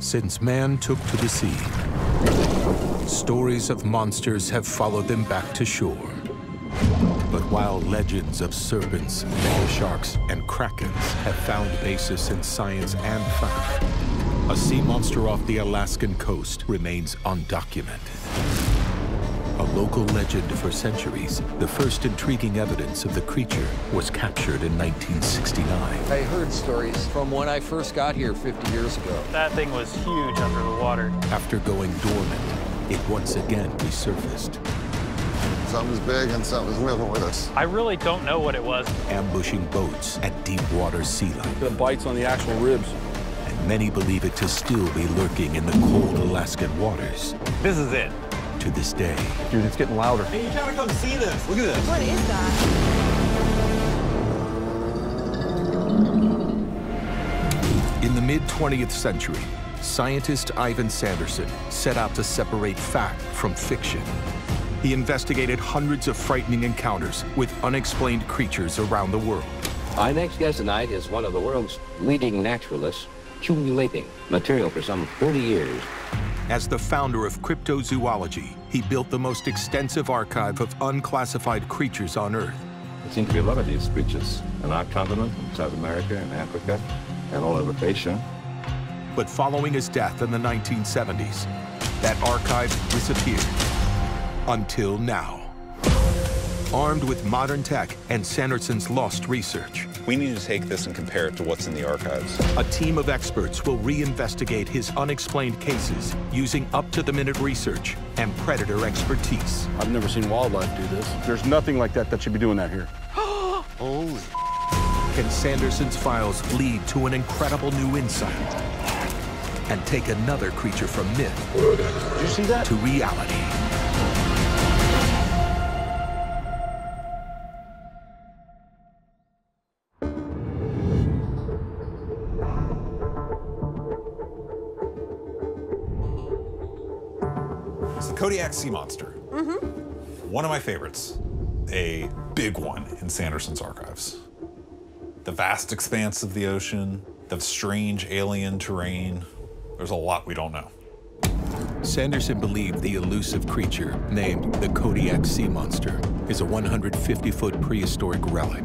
since man took to the sea. Stories of monsters have followed them back to shore. But while legends of serpents, mega sharks, and krakens have found basis in science and fact, a sea monster off the Alaskan coast remains undocumented. A local legend for centuries, the first intriguing evidence of the creature was captured in 1969. I heard stories from when I first got here 50 years ago. That thing was huge under the water. After going dormant, it once again resurfaced. Something's big and something's moving with us. I really don't know what it was. Ambushing boats at deep water sea level. The bites on the actual ribs. And many believe it to still be lurking in the cold Alaskan waters. This is it. To this day. Dude, it's getting louder. Hey, you gotta come see this. Look at this. What is that? In the mid-20th century, scientist Ivan Sanderson set out to separate fact from fiction. He investigated hundreds of frightening encounters with unexplained creatures around the world. Our next guest tonight is one of the world's leading naturalists, accumulating material for some 30 years. As the founder of cryptozoology, he built the most extensive archive of unclassified creatures on Earth. There seem to be a lot of these creatures on our continent, in South America and Africa, and all over Asia. But following his death in the 1970s, that archive disappeared. Until now. Armed with modern tech and Sanderson's lost research, we need to take this and compare it to what's in the archives. A team of experts will reinvestigate his unexplained cases using up-to-the-minute research and predator expertise. I've never seen wildlife do this. There's nothing like that should be doing that here. Holy. Can Sanderson's files lead to an incredible new insight and take another creature from myth Did you see that? to reality? It's the Kodiak sea monster. One of my favorites. A big one in Sanderson's archives. The vast expanse of the ocean, the strange alien terrain. There's a lot we don't know. Sanderson believed the elusive creature, named the Kodiak sea monster, is a 150-foot prehistoric relic.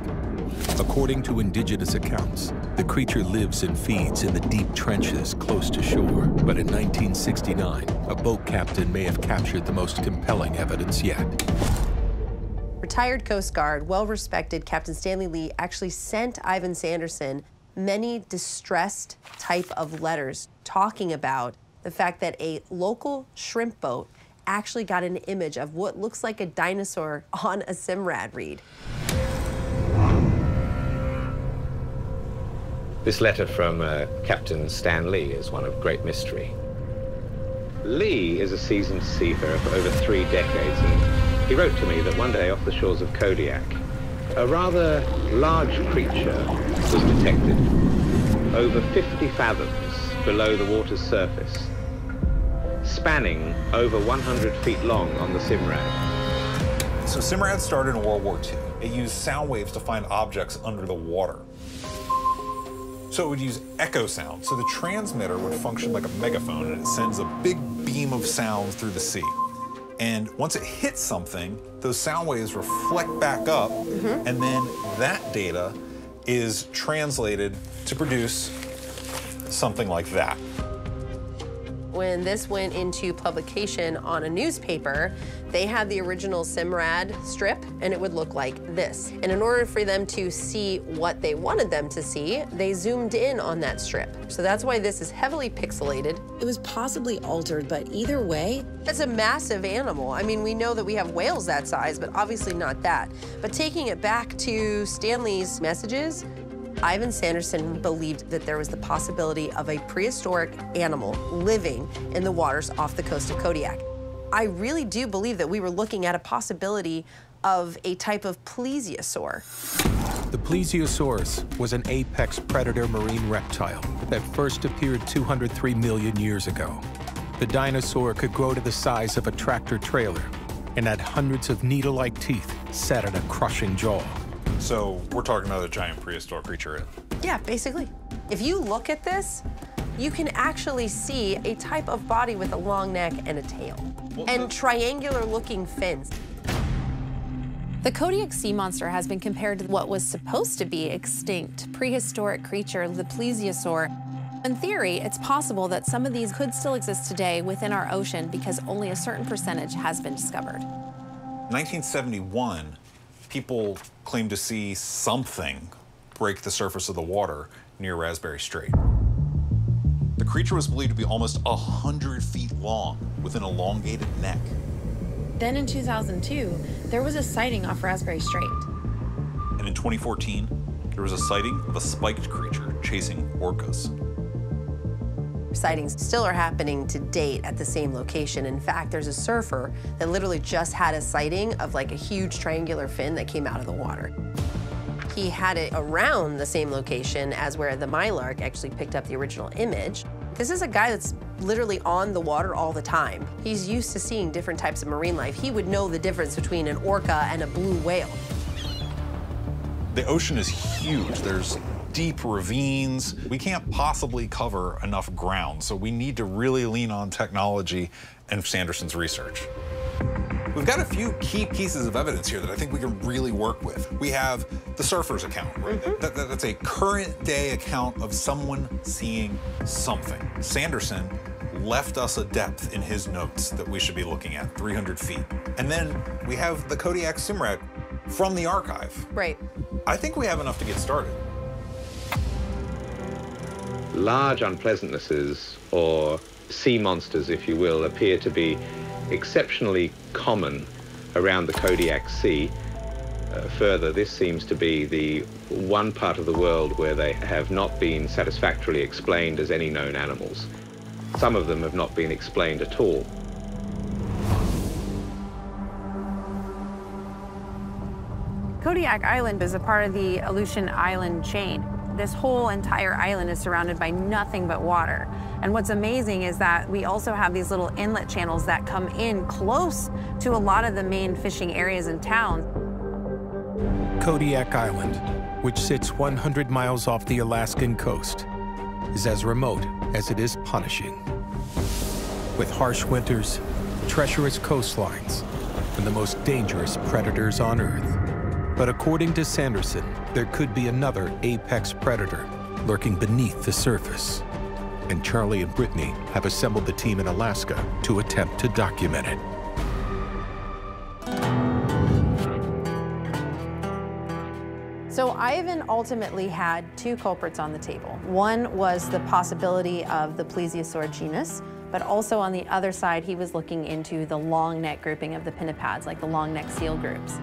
According to indigenous accounts, the creature lives and feeds in the deep trenches close to shore. But in 1969, a boat captain may have captured the most compelling evidence yet. Retired Coast Guard, well-respected Captain Stanley Lee actually sent Ivan Sanderson many distressed type of letters talking about the fact that a local shrimp boat actually got an image of what looks like a dinosaur on a Simrad reed. This letter from Captain Stan Lee is one of great mystery. Lee is a seasoned seafarer for over 3 decades, and he wrote to me that one day off the shores of Kodiak, a rather large creature was detected over 50 fathoms below the water's surface, spanning over 100 feet long on the Simrad. So Simrad started in World War II. It used sound waves to find objects under the water. So it would use echo sound. So the transmitter would function like a megaphone, and it sends a big beam of sound through the sea. And once it hits something, those sound waves reflect back up, and then that data is translated to produce something like that. When this went into publication on a newspaper, they had the original Simrad strip, and it would look like this. And in order for them to see what they wanted them to see, they zoomed in on that strip. So that's why this is heavily pixelated. It was possibly altered, but either way, it's a massive animal. I mean, we know that we have whales that size, but obviously not that. But taking it back to Stanley's messages, Ivan Sanderson believed that there was the possibility of a prehistoric animal living in the waters off the coast of Kodiak. I really do believe that we were looking at a possibility of a type of plesiosaur. The plesiosaurus was an apex predator marine reptile that first appeared 203 million years ago. The dinosaur could grow to the size of a tractor trailer and had hundreds of needle-like teeth set in a crushing jaw. So we're talking about a giant prehistoric creature. Yeah, basically. If you look at this, you can actually see a type of body with a long neck and a tail, and triangular-looking fins. The Kodiak sea monster has been compared to what was supposed to be extinct prehistoric creature, the plesiosaur. In theory, it's possible that some of these could still exist today within our ocean because only a certain percentage has been discovered. In 1971, people claimed to see something break the surface of the water near Raspberry Strait. The creature was believed to be almost 100 feet long with an elongated neck. Then in 2002, there was a sighting off Raspberry Strait. And in 2014, there was a sighting of a spiked creature chasing orcas. Sightings still are happening to date at the same location. In fact, there's a surfer that literally just had a sighting of like a huge triangular fin that came out of the water. He had it around the same location as where the Mylark actually picked up the original image. This is a guy that's literally on the water all the time. He's used to seeing different types of marine life. He would know the difference between an orca and a blue whale. The ocean is huge. There's deep ravines. We can't possibly cover enough ground, so we need to really lean on technology and Sanderson's research. We've got a few key pieces of evidence here that I think we can really work with. We have the surfer's account, right? That's a current day account of someone seeing something. Sanderson left us a depth in his notes that we should be looking at, 300 feet. And then we have the Kodiak Simrad from the archive. Right. I think we have enough to get started. Large unpleasantnesses, or sea monsters, if you will, appear to be exceptionally common around the Kodiak Sea. Further, this seems to be the one part of the world where they have not been satisfactorily explained as any known animals. Some of them have not been explained at all. Kodiak Island is a part of the Aleutian Island chain. This whole entire island is surrounded by nothing but water. And what's amazing is that we also have these little inlet channels that come in close to a lot of the main fishing areas in town. Kodiak Island, which sits 100 miles off the Alaskan coast, is as remote as it is punishing. With harsh winters, treacherous coastlines, and the most dangerous predators on Earth. But according to Sanderson, there could be another apex predator lurking beneath the surface. And Charlie and Brittany have assembled the team in Alaska to attempt to document it. So Ivan ultimately had two culprits on the table. One was the possibility of the plesiosaur genus, but also on the other side, he was looking into the long neck grouping of the pinnipads, like the long neck seal groups.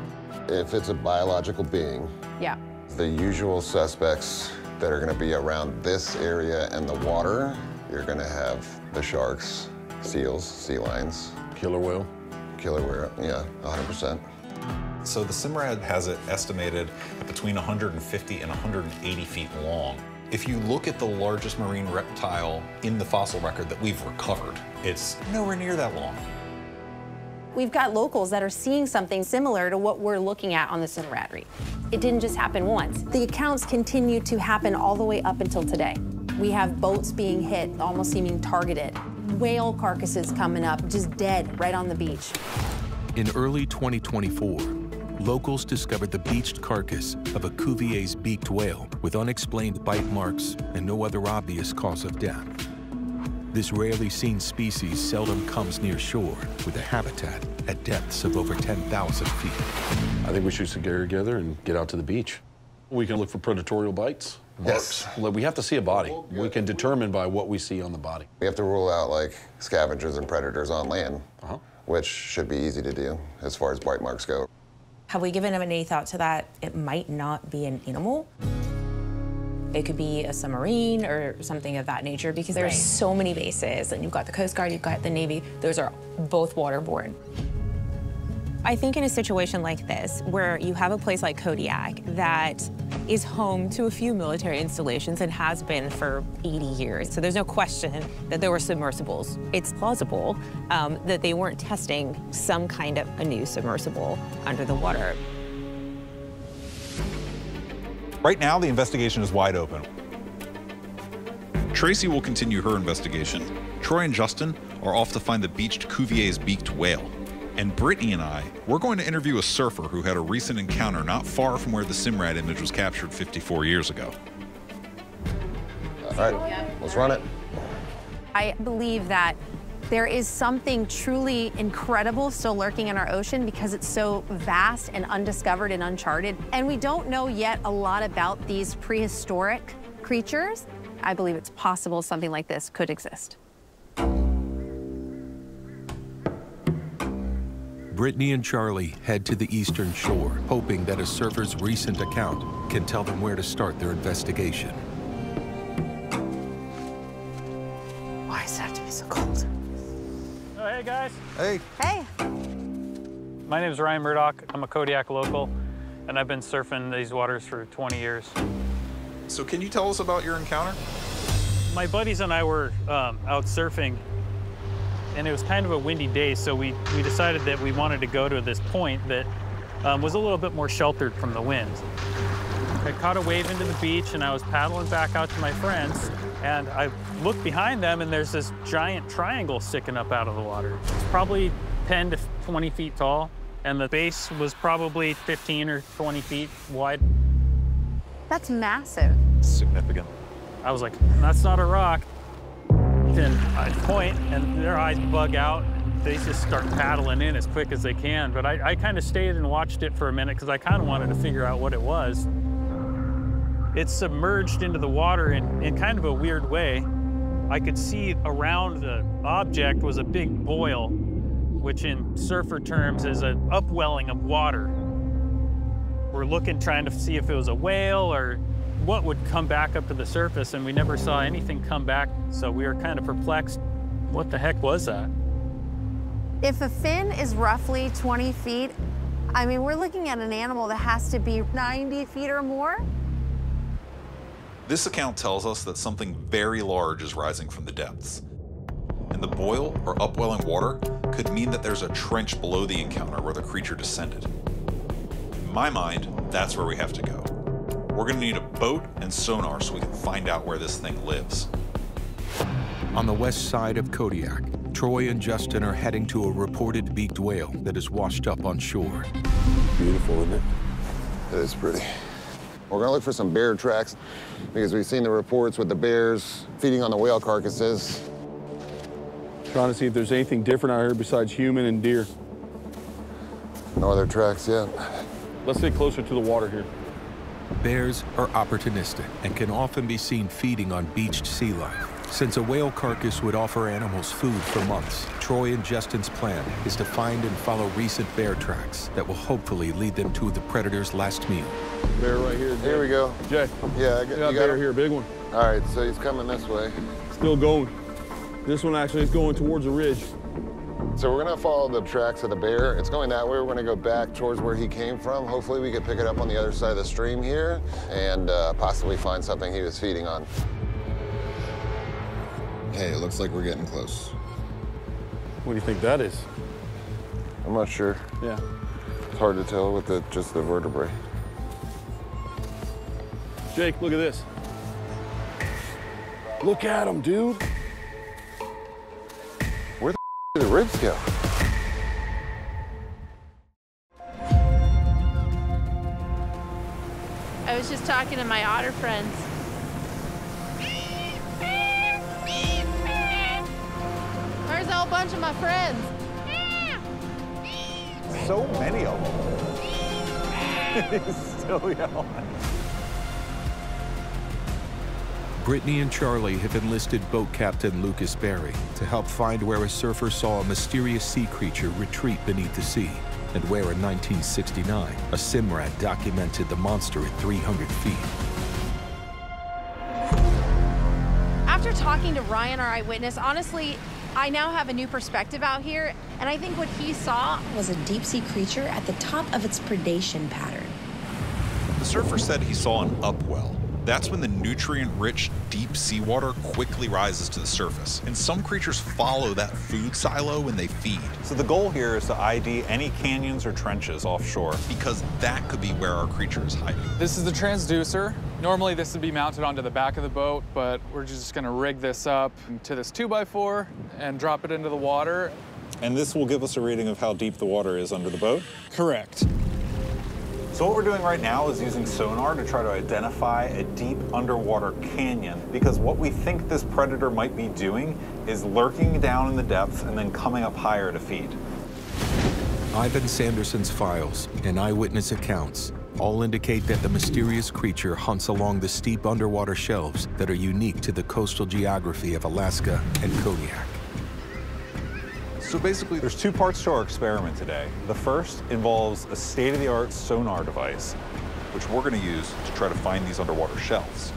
If it's a biological being, yeah, the usual suspects that are going to be around this area and the water, you're going to have the sharks, seals, sea lions. Killer whale? Killer whale, yeah, 100%. So the Simrad has it estimated at between 150 and 180 feet long. If you look at the largest marine reptile in the fossil record that we've recovered, it's nowhere near that long. We've got locals that are seeing something similar to what we're looking at on the Simrad Reef. It didn't just happen once. The accounts continue to happen all the way up until today. We have boats being hit, almost seeming targeted. Whale carcasses coming up, just dead right on the beach. In early 2024, locals discovered the beached carcass of a Cuvier's beaked whale with unexplained bite marks and no other obvious cause of death. This rarely seen species seldom comes near shore with a habitat at depths of over 10,000 feet. I think we should get together and get out to the beach. We can look for predatorial bites. Yes. We have to see a body. We can determine by what we see on the body. We have to rule out like scavengers and predators on land, which should be easy to do as far as bite marks go. Have we given any thought to that? It might not be an animal. It could be a submarine or something of that nature because there's so many bases, and you've got the Coast Guard, you've got the Navy. Those are both waterborne. I think in a situation like this, where you have a place like Kodiak that is home to a few military installations and has been for 80 years, so there's no question that there were submersibles. It's plausible that they weren't testing some kind of a new submersible under the water. Right now, the investigation is wide open. Tracy will continue her investigation. Troy and Justin are off to find the beached Cuvier's beaked whale. And Brittany and we're going to interview a surfer who had a recent encounter not far from where the Simrad image was captured 54 years ago. All right, let's run it. I believe that there is something truly incredible still lurking in our ocean because it's so vast and undiscovered and uncharted. And we don't know yet a lot about these prehistoric creatures. I believe it's possible something like this could exist. Brittany and Charlie head to the eastern shore, hoping that a surfer's recent account can tell them where to start their investigation. Why does it have to be so cold? Oh, hey, guys. Hey. Hey. My name is Ryan Murdoch. I'm a Kodijaka local, and I've been surfing these waters for 20 years. So can you tell us about your encounter? My buddies and I were out surfing, and it was kind of a windy day, so we decided that we wanted to go to this point that was a little bit more sheltered from the wind. I caught a wave into the beach, and I was paddling back out to my friends, and I looked behind them, and there's this giant triangle sticking up out of the water. It's probably 10 to 20 feet tall, and the base was probably 15 or 20 feet wide. That's massive. Significant. I was like, that's not a rock. Then I point, and their eyes bug out. They just start paddling in as quick as they can. But I kind of stayed and watched it for a minute because I kind of wanted to figure out what it was. It submerged into the water in kind of a weird way. I could see around the object was a big boil, which in surfer terms is an upwelling of water. We're looking, trying to see if it was a whale or what would come back up to the surface, and we never saw anything come back, so we were kind of perplexed. What the heck was that? If a fin is roughly 20 feet, I mean, we're looking at an animal that has to be 90 feet or more. This account tells us that something very large is rising from the depths. And the boil or upwelling water could mean that there's a trench below the encounter where the creature descended. In my mind, that's where we have to go. We're gonna need a boat and sonar so we can find out where this thing lives. On the west side of Kodiak, Troy and Justin are heading to a reported beaked whale that is washed up on shore. Beautiful, isn't it? It is pretty. We're gonna look for some bear tracks because we've seen the reports with the bears feeding on the whale carcasses. Trying to see if there's anything different out here besides human and deer. No other tracks yet. Let's get closer to the water here. Bears are opportunistic and can often be seen feeding on beached sea life. Since a whale carcass would offer animals food for months, Troy and Justin's plan is to find and follow recent bear tracks that will hopefully lead them to the predator's last meal. Bear right here, Jay. Here we go. Jay. Yeah, you got bear here, big one. All right, so he's coming this way. Still going. This one actually is going towards a ridge. So we're gonna follow the tracks of the bear. It's going that way. We're gonna go back towards where he came from. Hopefully we can pick it up on the other side of the stream here and possibly find something he was feeding on. Hey, it looks like we're getting close. What do you think that is? I'm not sure. Yeah. It's hard to tell with just the vertebrae. Jake, look at this. Look at him, dude. Where the ribs go? I was just talking to my otter friends. There's a whole bunch of my friends. So many of them. He's still yelling. Brittany and Charlie have enlisted boat captain Lucas Berry to help find where a surfer saw a mysterious sea creature retreat beneath the sea, and where in 1969, a Simrad documented the monster at 300 feet. After talking to Ryan, our eyewitness, honestly, I now have a new perspective out here, and I think what he saw was a deep-sea creature at the top of its predation pattern. The surfer said he saw an upwell. That's when the nutrient-rich deep seawater quickly rises to the surface. And some creatures follow that food silo when they feed. So the goal here is to ID any canyons or trenches offshore. Because that could be where our creature is hiding. This is the transducer. Normally this would be mounted onto the back of the boat, but we're just gonna rig this up to this 2x4 and drop it into the water. And this will give us a reading of how deep the water is under the boat? Correct. So what we're doing right now is using sonar to try to identify a deep underwater canyon, because what we think this predator might be doing is lurking down in the depths and then coming up higher to feed. Ivana Sanderson's files and eyewitness accounts all indicate that the mysterious creature hunts along the steep underwater shelves that are unique to the coastal geography of Alaska and Kodijaka. So basically, there's two parts to our experiment today. The first involves a state-of-the-art sonar device, which we're going to use to try to find these underwater shelves.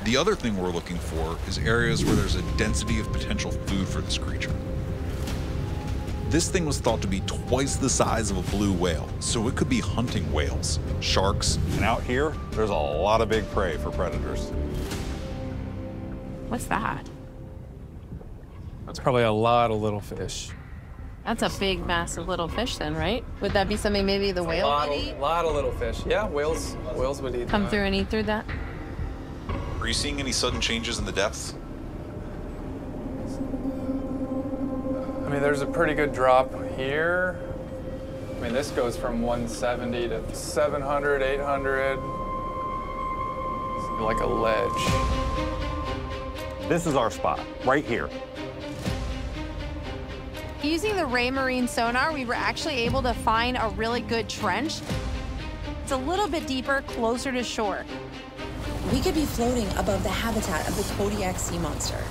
The other thing we're looking for is areas where there's a density of potential food for this creature. This thing was thought to be twice the size of a blue whale, so it could be hunting whales, sharks. And out here, there's a lot of big prey for predators. What's that? That's probably a lot of little fish. That's a big, massive little fish then, right? Would that be something maybe the whale would eat? A lot of little fish. Yeah, whales would eat Come through and eat through that? Are you seeing any sudden changes in the depths? I mean, there's a pretty good drop here. I mean, this goes from 170 to 700, 800. It's like a ledge. This is our spot, right here. Using the Raymarine sonar, we were actually able to find a really good trench. It's a little bit deeper, closer to shore. We could be floating above the habitat of the Kodijaka sea monster.